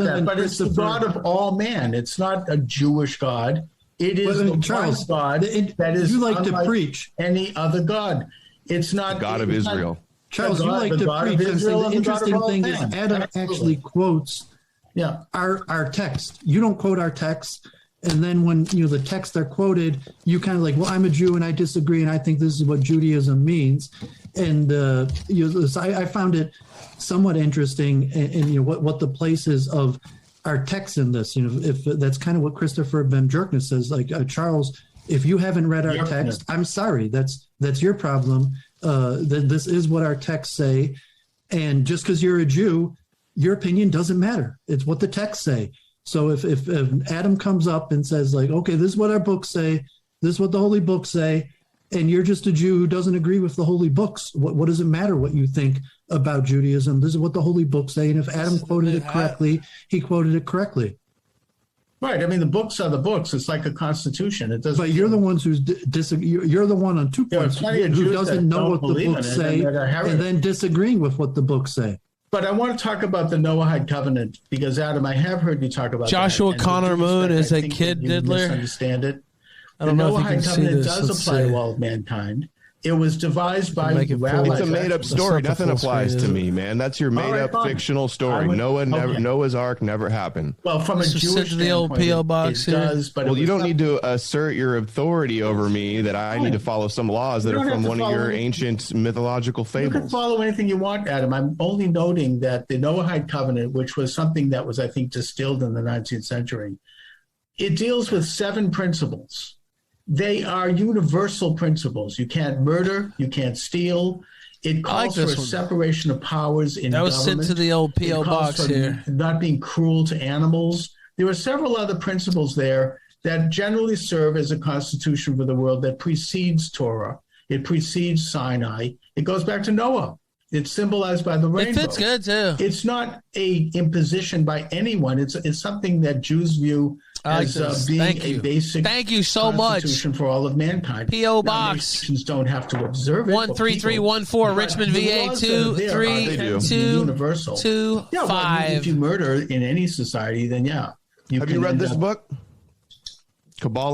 that, but it's the God of all man. It's not a Jewish God. It is the Charles, God that is you like to preach any other God. It's not the God of Israel. Charles, you like to preach. The interesting thing is Adam actually quotes our text. You don't quote our text. And then when the texts are quoted, you kind of like, well, I'm a Jew and I disagree, and I think this is what Judaism means. And I found it somewhat interesting, and what the place is of our text in this. If that's kind of what Christopher Ben Jerkness says, like Charles, if you haven't read our text, I'm sorry, that's your problem. This is what our texts say, and just because you're a Jew, your opinion doesn't matter. It's what the texts say. So if Adam comes up and says, like, okay, this is what our books say, this is what the holy books say, and you're just a Jew who doesn't agree with the holy books, what does it matter what you think about Judaism? This is what the holy books say, and if Adam quoted it correctly, he quoted it correctly. Right. I mean, the books are the books. It's like a constitution. It doesn't. But you're the ones who's you're the one on 2 points who doesn't know what the books say, and then disagreeing with what the books say. But I want to talk about the Noahide covenant because, Adam, I have heard you talk about Joshua that. Connor Moon is a kid diddler. Misunderstand it. I don't know if you can see this. The Noahide covenant does apply to all of mankind. It was devised by rabbis. It's a made-up story. Nothing applies to me, man. That's your made-up fictional story. Noah's Ark never happened. Well, from a Jewish the old P.O. box it does. But you don't need to assert your authority over me that I need to follow some laws that are from one of your ancient mythological fables. You can follow anything you want, Adam. I'm only noting that the Noahide covenant, which was something that was, I think, distilled in the 19th century, it deals with 7 principles. They are universal principles. You can't murder. You can't steal. It calls for a separation of powers in government. That was sent to the old P.O. box here. Not being cruel to animals. There are several other principles there that generally serve as a constitution for the world that precedes Torah. It precedes Sinai. It goes back to Noah. It's symbolized by the rainbow. It fits good, too. It's not a imposition by anyone. It's something that Jews view as being a basic constitution for all of mankind. P.O. Box. Nations don't have to observe it. 13314 Richmond, VA 23225. If you murder in any society, then have you read this book? Kabbalah